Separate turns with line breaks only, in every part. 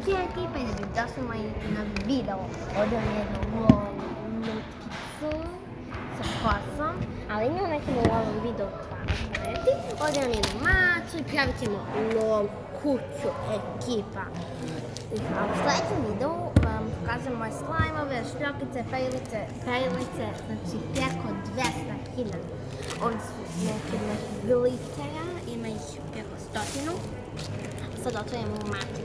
Cijela ekipa ide da smo i na video od jednu lutkicu sa kosom, ali ima nekim u ovom videu toaleti. Ovdje nam jednu maču i pravit ćemo kuću ekipa. A u sljedećem videu vam pokazujem moje slajmove, šljokice, pejlice, znači preko 200.000. Ovdje su neke glitera, ima ih preko 100. Sad otvorimo u maču.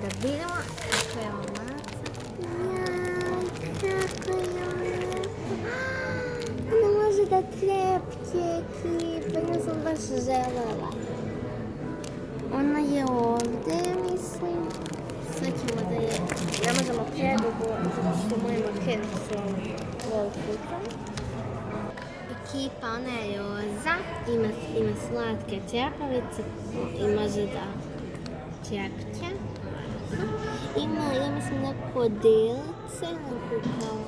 Da vidimo kako je ovo maca. Jaj, kako je ovo lepo. Ona može da trepće ekipa, ja sam baš želela. Ona je ovdje, mislim. Sad ćemo da je... Ne možemo predugo, zato što moje makete su ovu kuću. Ekipa, ona je roza, ima slatke trepavice i može da trepće. Ima, ja mislim, neko delice, neku kao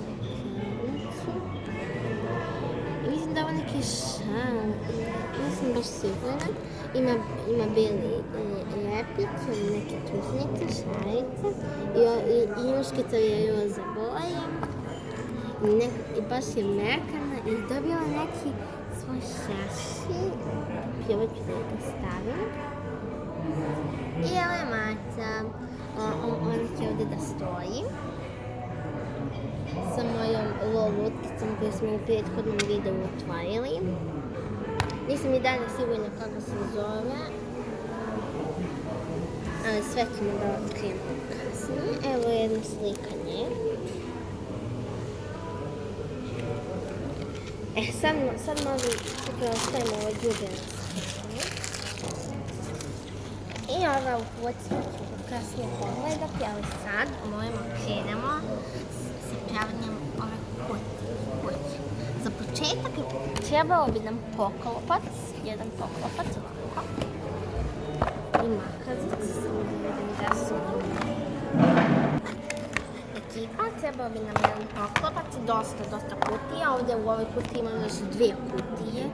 kranicu. I mislim da ovo neki šal, nisam baš sigurna. Ima beli repić, neke trusnice, šarice i njuškica je roza boje. I baš je mekana i dobila neki svoj šašir. Ovo ću da ga stavim. I evo je maca. Ona će ovdje da stoji. Sa mojom lutkicom koju smo u prethodnom videu otvorili. Nisam i dalje sigurna kako se zove. Ali sve ćemo da otkrijemo kasnije. Evo je jedna slika nje. Sad možemo ostavimo ovo džube na stranu. I ova uputstva ću kasnije pogledati, ali sad krenemo sa pravljenjem ove kuće. Za početak trebalo bi nam poklopac, jedan poklopac ovako. I makazic, samo da vidim da su ekipa, trebalo bi nam jedan poklopac, dosta kutija. Ovdje u ovoj kutiji imamo još 2 kutije.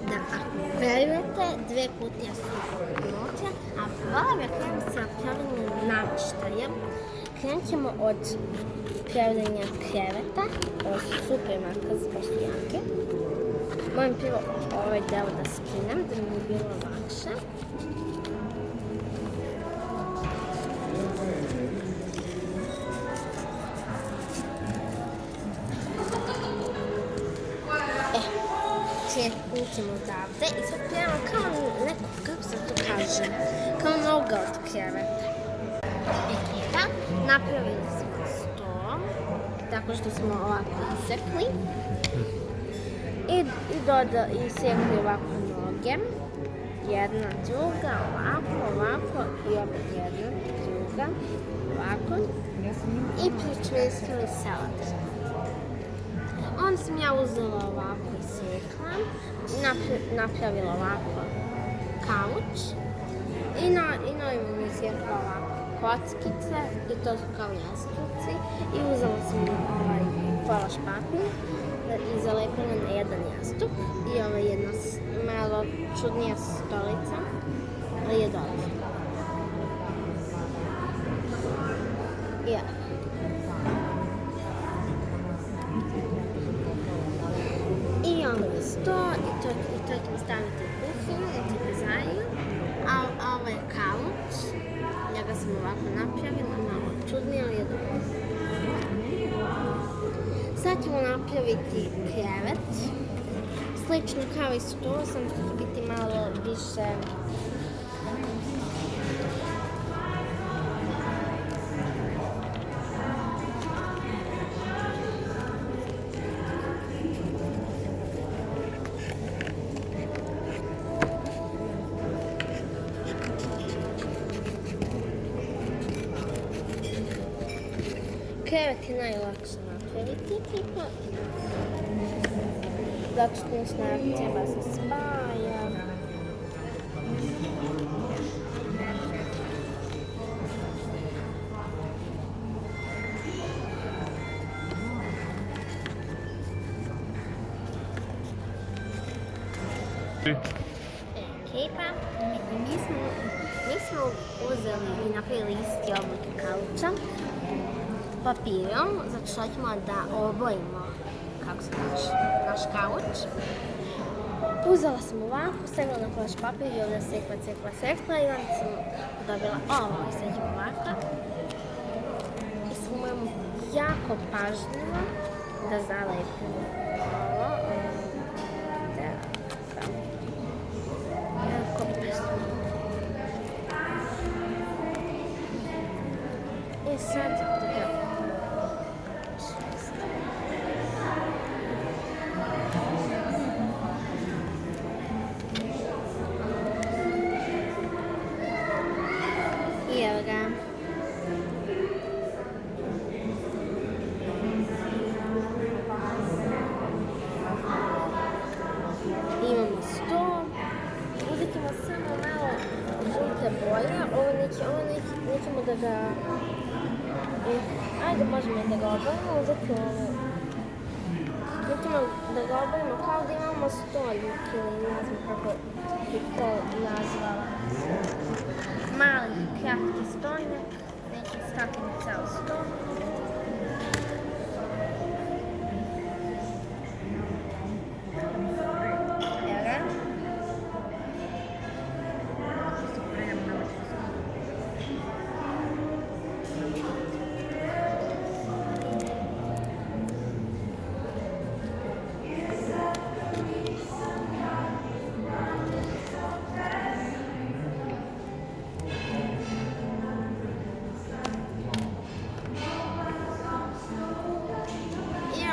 Da, ako verujete, 2 kutije su unutra, a hvala bih krenut sa pravljenjem namještaja. Krenut ćemo od pravljenja kreveta, ovo su super makazi, baš su jake. Moram prvo ovaj deo da skinem, da mi je bilo lakše. Ućemo odavde i sad prijavamo kao neko, kako se to kaže, kao noga od kreveta. Ekipa, napravili smo sto, tako što smo ovako isekli i sekli ovako noge, jedna, druga, ovako i opet jedna, druga, ovako i pričvrstili salad. Onda sam ja uzela ovako i sekla, napravila ovako kauč i na njemu mi sekla ovako kockice i to su kao jastuci i uzela sam folaš papir i zalepila na jedan jastuk i ovo je jedna malo čudnija stolica, ali je dobra. Ja. I ovo je sto i to ćemo staviti u kuhinju, u trpezariju, a ovo je kauč. Ja ga sam ovako napravila, malo čudnije, ali je dobro. Sad ćemo napraviti krevet. Slično kao i sto, samo što će biti malo više krevet je najlakše napraviti, tipa, zato što niš treba se spaja. Ekipa, mi smo uzeli i napravili isti oblik kauča papirom, zato što ćemo da obojimo, kako se kaže, naš kauč. Uzela sam ovako, stavila na plaš papir i ovdje sekla i onda sam dobila ovo i sad ćemo ovako. I sad moramo jako pažljivo da zalepimo ovo. Jako pažljivo. I sad evo ga. Imamo sto. Uzet ćemo samo malo žute boje. Ovo nećemo da ga... Ajde, možemo i da ga obojimo. Uzet ćemo ovo. Nećemo da ga obojimo kao da imamo stoljnik ili ne znam kako bi to nazvala. Mali, kratki stojnjak, neki stavimo ceo sto. Evo ga.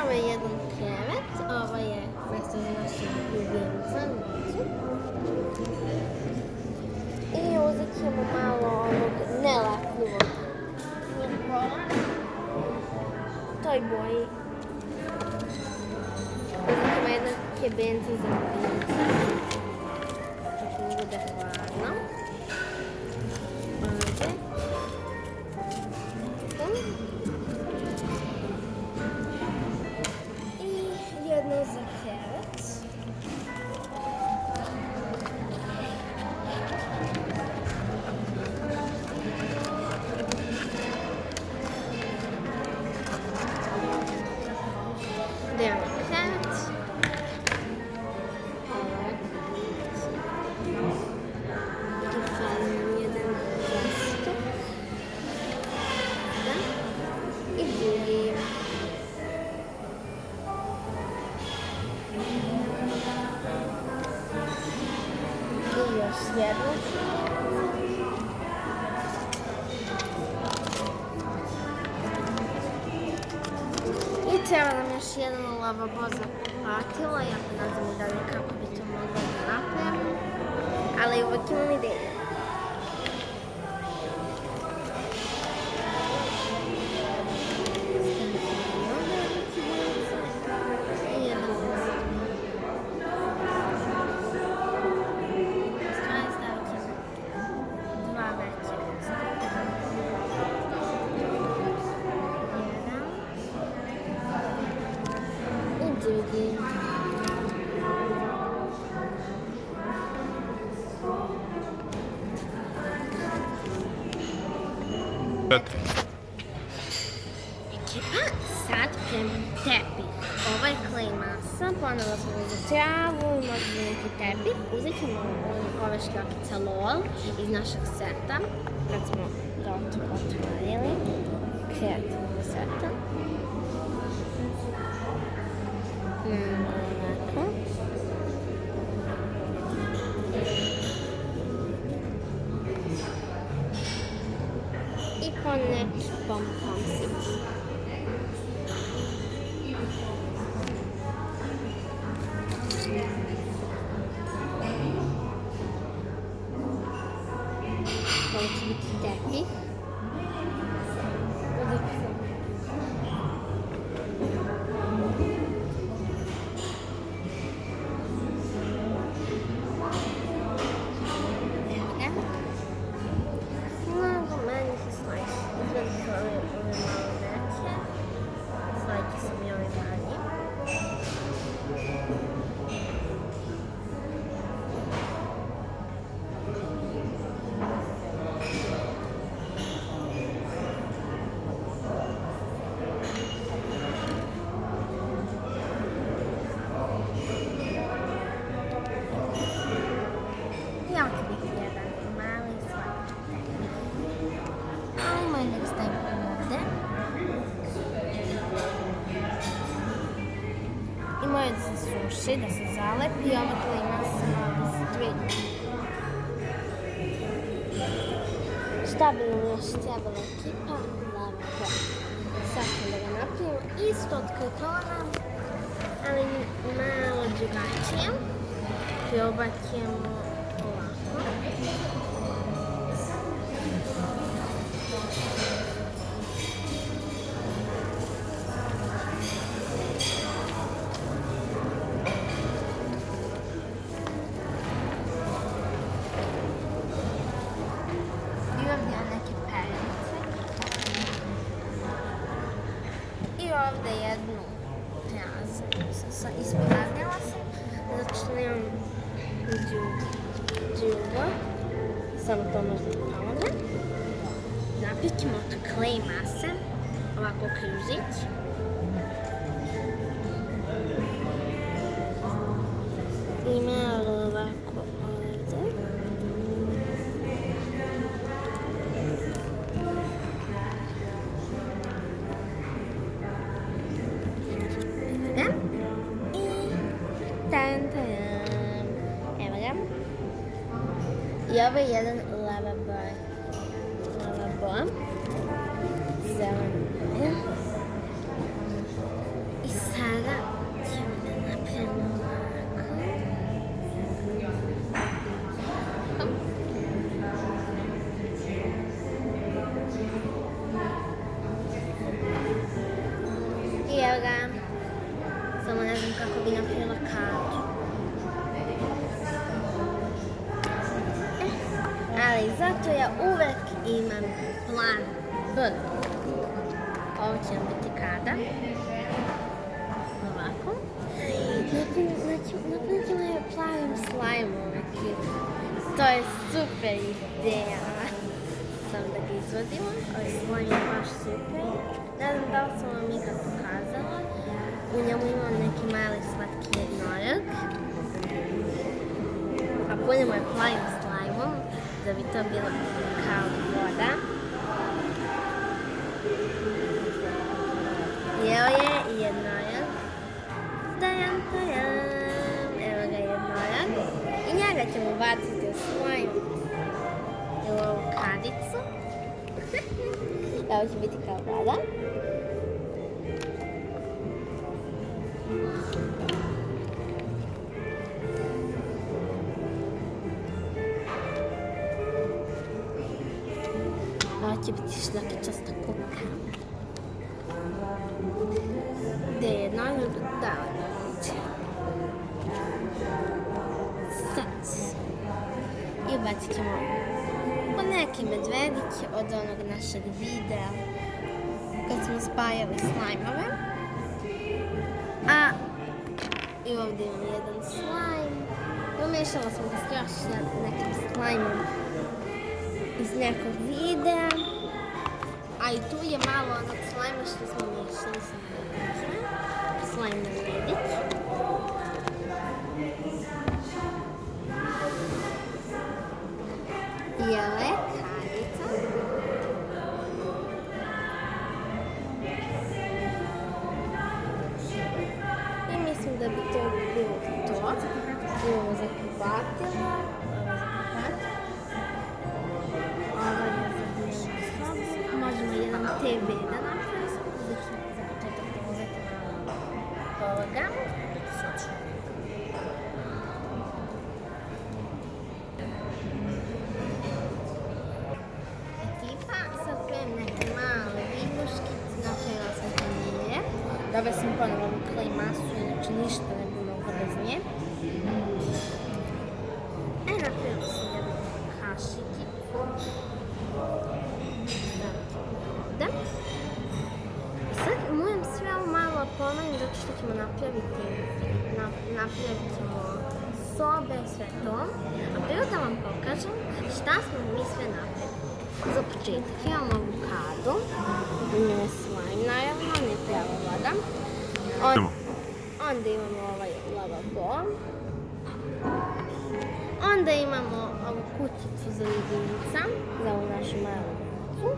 Ovo je jedan krevet, ovo je mjesto za našu ljubimca. I uzet ćemo malo ovog nelepljivog nikola. Toj boji. Uzet ćemo jedan kebenci za ljubimca. Kako mi bude hladno. Ovdje. Jedno za krevet. Dajemo krevet. I falim jedan zastok. I drugi. I još jedno. I treba nam još jedan lavabo za kupatilo. Jako ne znam da li kako bi to moglo da napravim. Ali uvijek imam ideju. Drugi. Ekipa, sad kremam tepih. Ovo je klej masa, ponovo smo za travu, možda neki tepih. Uzet ćemo ove šljakice LOL iz našeg seta, kad smo ga otvorili, kreativnog seta. Ovako. I po neki pompomsić. Ovo će biti tepih. suši, da se zalepi. Ova klima se malo strinja. Šta bi nam još trebala ekipa? Lavabo. Sad ćemo da ga napravimo isto od kartona, ali malo drugačije. Probat ćemo ovako. Ovdje jednu praznu, ispraznila sam, zato što nemam drugo, samo to možda pomogne. Napit ćemo od klej mase, ovako kružić. I malo ovako ovdje. Evo ga. I ovo je jedan lavabo. Zeleno. I sada ćemo da napravimo ovako. I evo ga. Samo ne znam kako bi napravila kavu. Ali zato ja uvek imam plan B. Ovo će biti kada. Ovako. Napravit ćemo je plavim slajmom. To je super ideja. Samo da ga izvodimo. Ovaj slajm je baš super. Ne znam da li sam vam ikad pokazala. U njemu imam neki mali slatki jednorog. A punimo je plavim slajmom, da bi to bilo kao voda. I evo je jednorog. Tajan. Evo ga jednorog. I njega ćemo baciti u slajm. I u ovu kadicu. Ovo će biti kao voda. Ovo će biti šljakičasta kuka. Gdje je jednorog? Da, sad. I ubacit ćemo po neki medvedić od onog našeg videa kad smo spajali slajmove. A i ovdje imam jedan slajm. Umešala sam ga s još nekim slajmom iz nekog videa. A i tu je malo onog slajma što smo miješali sa medvedićima. Slajm medvedić. I ovo je kadica. I mislim da bi to bilo to. Imamo za kupatilo. Ovo je za dnevnu sobu. Možemo jedan TV da napravimo. Znači, za početak da uzeti malo ovoga. Dobila sam ponovo ovu klej masu, znači ništa ne bi mogla bez nje. Napravila sam jednu kašikicu. Ovdje. I sad moram sve ovo malo ponoviti zato što ćemo napravit ćemo sobe, sve to. A prvo da vam pokažem šta smo mi sve napravili. Za početak imamo avokado, u njoj slajm naravno, ne prava voda. Onda imamo ovaj lavabo. Onda imamo ovu kuticu za ljubimca, za ovu našu malu kucu.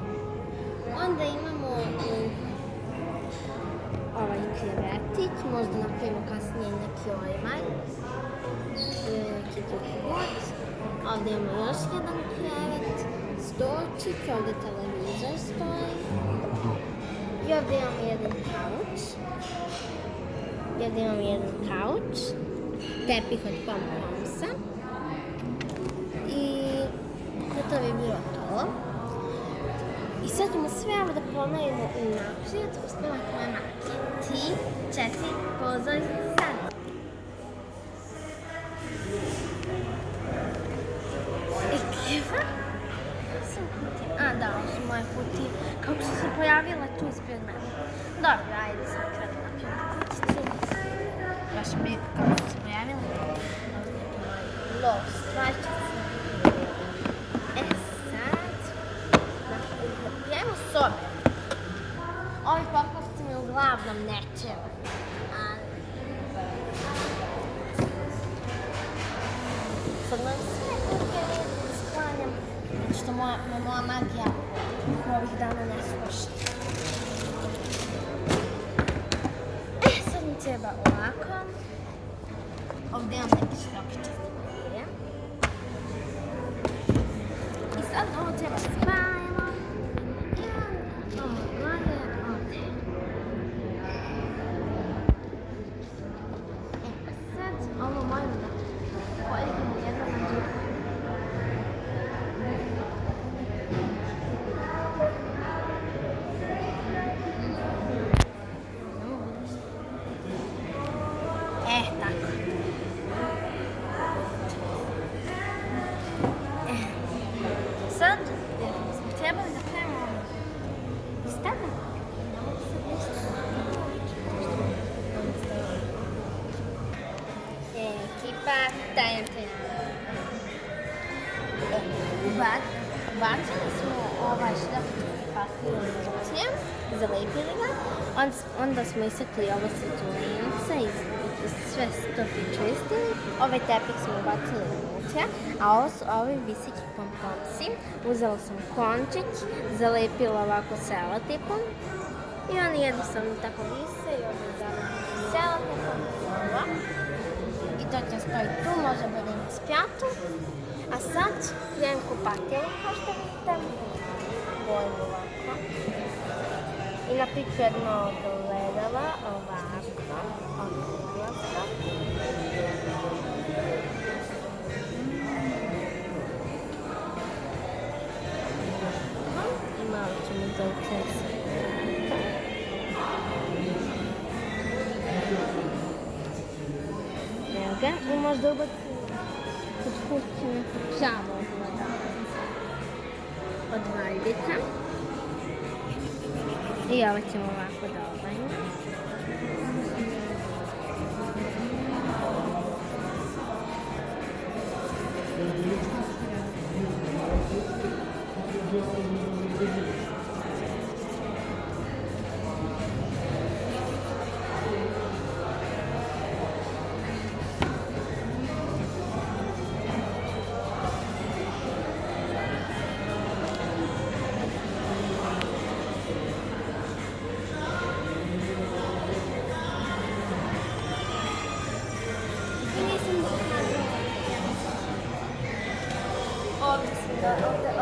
Onda imamo ovaj krevetić, možda napravimo kasnije neki ormar ili neki drugi god. Ovdje imamo još jedan krevet, stolčik, ovdje televizor stoji. I ovdje imamo jedan kauč. Tepih od Pom-Pomsa. I to bi bilo to. I sad ćemo sve ovo da pomerimo unaprijed uz pomoć moje majke. 3, 4, pozor, sad. Ekipa. Da, ovo su moje kutije. Kako su se pojavile tu ispred mene. Dobro, ajde sad kada napravimo kuticu. Baš mi kako su se pojavile. Lov, stvarčice. Sad. Napravimo sobe. Ovi popravci mi uglavnom ne treba. Sad moram sve kutije sklanjam. Zato što moja magija ovih dana ne sluša. Sad mi treba ovako. Ovdje imam neke šrokičaste boje. I sad ovo treba spajamo. I ovo gore ovdje. Sad ovo moram da pojedimo jedno na drugo. Tako. Sad smo trebali da krenemo i stavimo. Ekipa, tajem. Ubacili smo ovaj šljapički papir unutra, zalepili ga, onda smo isekli ovo svetulence i sve to pričistili. Ovaj tepih smo ubacili unutra, a ovo su ovi viseći Pom-Pomsi. Uzela sam končić, zalepila ovako selotipom i oni jednostavno tako vise i ovdje zalepili selotipom i to će stojiti tu, može bude na spjatu. A sad krenemo kupatilo, kao što vidite, bojimo ovako. I napiću jedno ogledala, ovako, okruglasto. I malo ćemo da ukresimo. Evo ga, i možda ubacimo kod kuće neku čavu od Valjdica. I ovo ćemo ovako da obajimo.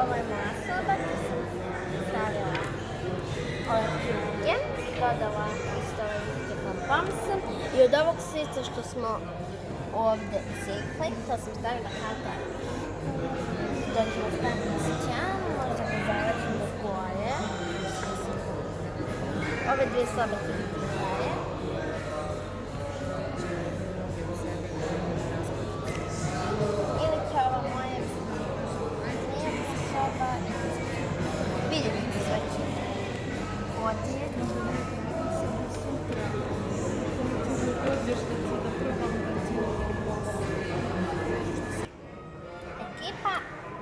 Ovo je moja soba, tu sam stavila ove knjige, dodala isto ove knjige Pom-Pomsa i od ovog svijeca što smo ovdje sekli, to sam stavila karta. Dođemo staviti na sjećanu, možda ga završimo gore. Ove dvije sobe će biti gore. Ili će ova moja soba. Vidite sve će ovdje. Ekipa,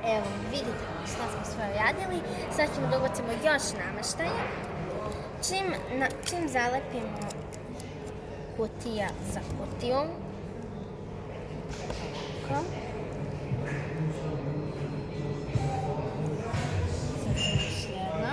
evo vidite šta smo sve radili. Sad ćemo da ubacimo još nameštaja. Čim zalepimo kutija za kutijom. Sad ćemo još jedna.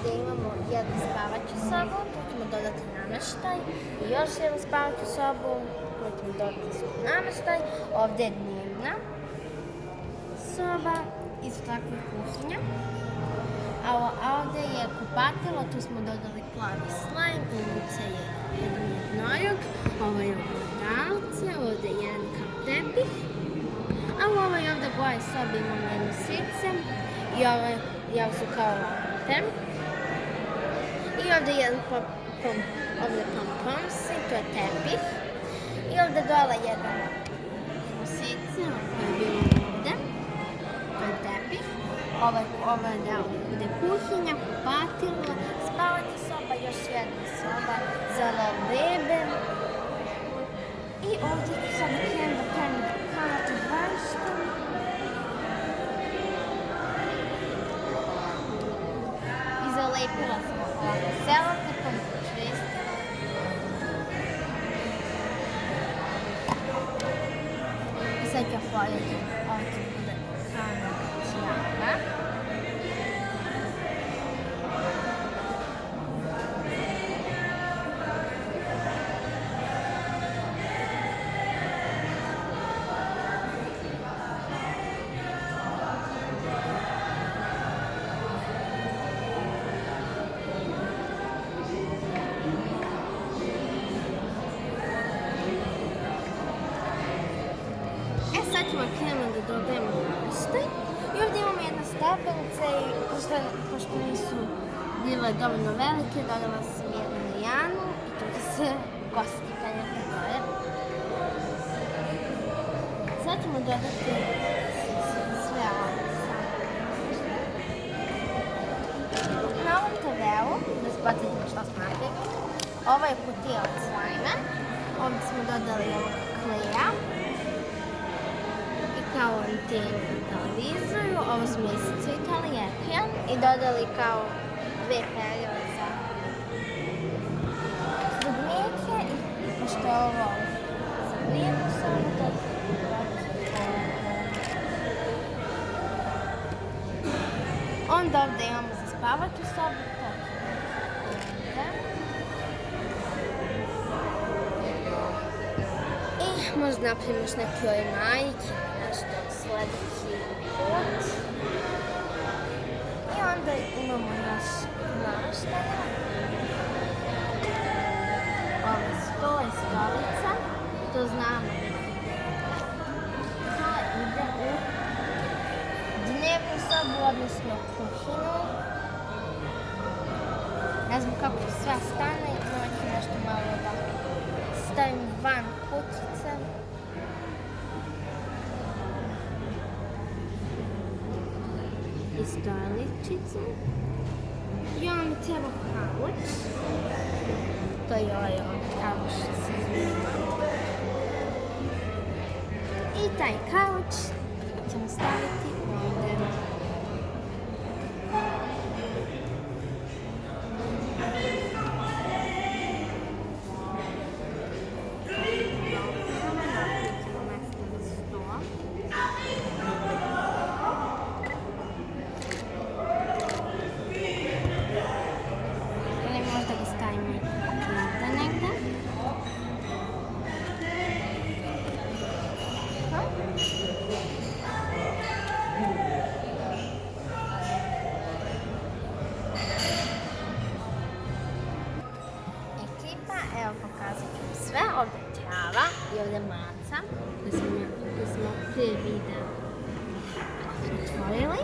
ovdje imamo jednu spavaću sobu, tu ćemo dodati namještaj i još jednu spavaću sobu, tu ćemo dodati namještaj. Ovdje je dnevna soba, isto tako i kuhinja. A ovdje je kupatilo, tu smo dodali plavi slajm, ulica je jedan jednojog, ovo je ogledalce, ovdje je jedan kao tepih. A u ovoj ovdje boje sobi imamo jednu sice i ovo su kao lampe. I ovdje je jedan pompomsi, to je tepih. I ovdje dole jednu sice, koja je bila ovdje, to je tepih. Ovo je deo gdje kuhinja, kupatilo, spavaća soba, još jedna soba za bebe. I ovdje sada krenem da pravim kanat od dvorišta. I zalepila sam ovako selotipom, čvrstila. I sad ću poljeti ovdje bude kanat sjajna. Sad ćemo krenuti da dodajemo namještaj. I ovdje imamo jedna stepenica i pošto nisu bile dovoljno velike, dodala sam jednu lijanu i tu će se kosti penjati gore. Sad ćemo dodati sve ovo. Na ovom TV-u, da se podsjetimo što smo napravili, ovo je kutija od slajma. Ovdje smo dodali ovog kleja. Kao antenu na televizoru, ovo smo iscrtali ekran i dodali kao dve perile za zubnjake i pošto je ovo za glijevu sobu, to onda ovdje imamo za spavaću sobu, to i možda napravimo još neki ornajki, nešto sljedeći put. I onda imamo još namještaja. Ovo sto i stolica, to znamo. To ide u dnevnu sobu, odnosno kuhinu. Ne znam kako sve stane, moći nešto malo da stavim van kutice. I stoličicu. I onda mi treba kauč. To je ovaj kauč što se zove. I taj kauč ćemo staviti ovdje. Evo pokazat ću sve, ovdje je trava i ovdje je maca koju smo prije videa otvorili.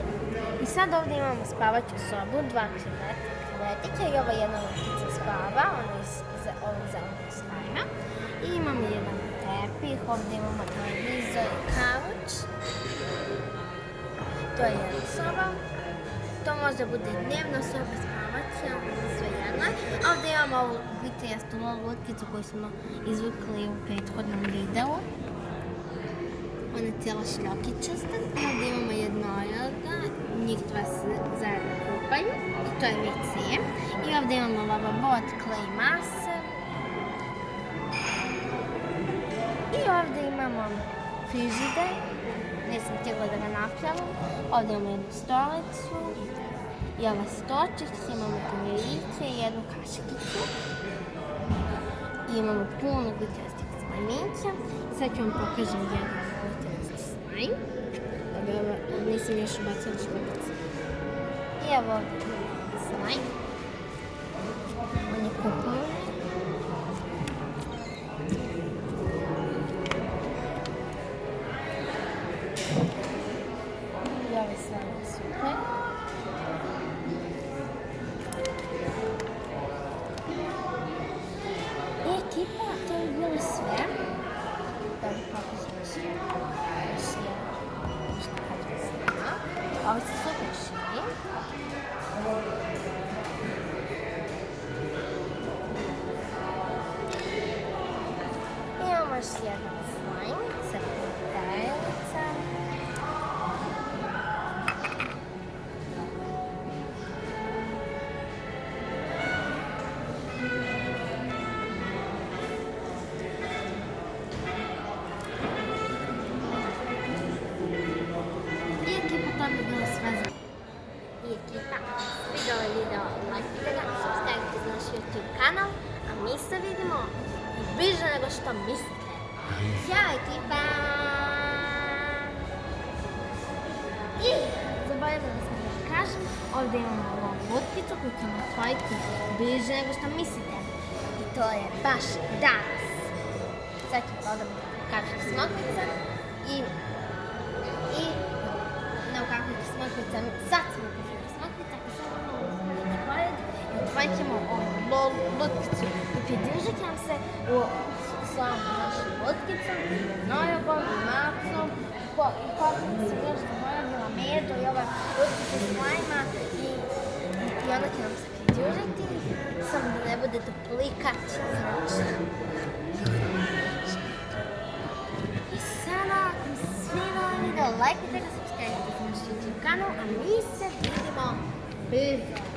I sad ovdje imamo spavaću sobu, dva krevetića i ova jedna lukica spava, ona iz ovog zelenog slajma. I imamo jedan tepih, ovdje imamo televizor i kauč. To je jedna soba. To može bude dnevna soba, spavaća, sve jedno. A ovdje imamo ovu gliterastu lutkicu koju smo izvukli u prethodnom videu. Ona je cijela šljokičasta. Ovdje imamo jednoroga, njih dva se zajedno kupaju i to je WC. I ovdje imamo lavabo od klej mase. I ovdje imamo frižider, nisam htjela da ga napravim. Ovdje imamo jednu stolicu I ova stočica, imamo pomirice i jednu kašikicu. I imamo puno glutenastih slajmića. Sad ću vam pokažem jedan glutenasti slajm. Nisam još ubacila špagac. I evo ovdje slajm. On je kupovani. I ovaj slajm je super. I ekipa, to je bilo sve. Da mi pokažem još jedan. Ovo se super širi. Imamo još jedan slajm sa pokojilica. To bi bilo sve za i ekipa. Sviđao je video, lajkite ga, subscribe za naš YouTube kanal, a mi se vidimo bliže nego što mislite. Ćao ekipa! I zaboravila sam da kažem, ovdje imamo ovu lutkicu koju ćemo otvoriti bliže nego što mislite. I to je baš danas. Sad ćemo da pokažem smokvica i smokvica, sad smo pokazali smokvica i sad imamo pored i otvorit ćemo ovu lutkicu i pridružit ćemo se sa našom lutkicom, nojobom i macom i kako se još zaboravila medu i ova lutkica slajma i onda će nam se pridružiti samo da ne bude duplikat. I sada, ako mi se sviđa ovaj video, lajkite ga, subscribe za naš YouTube kanal, a mi se vidimo brzo.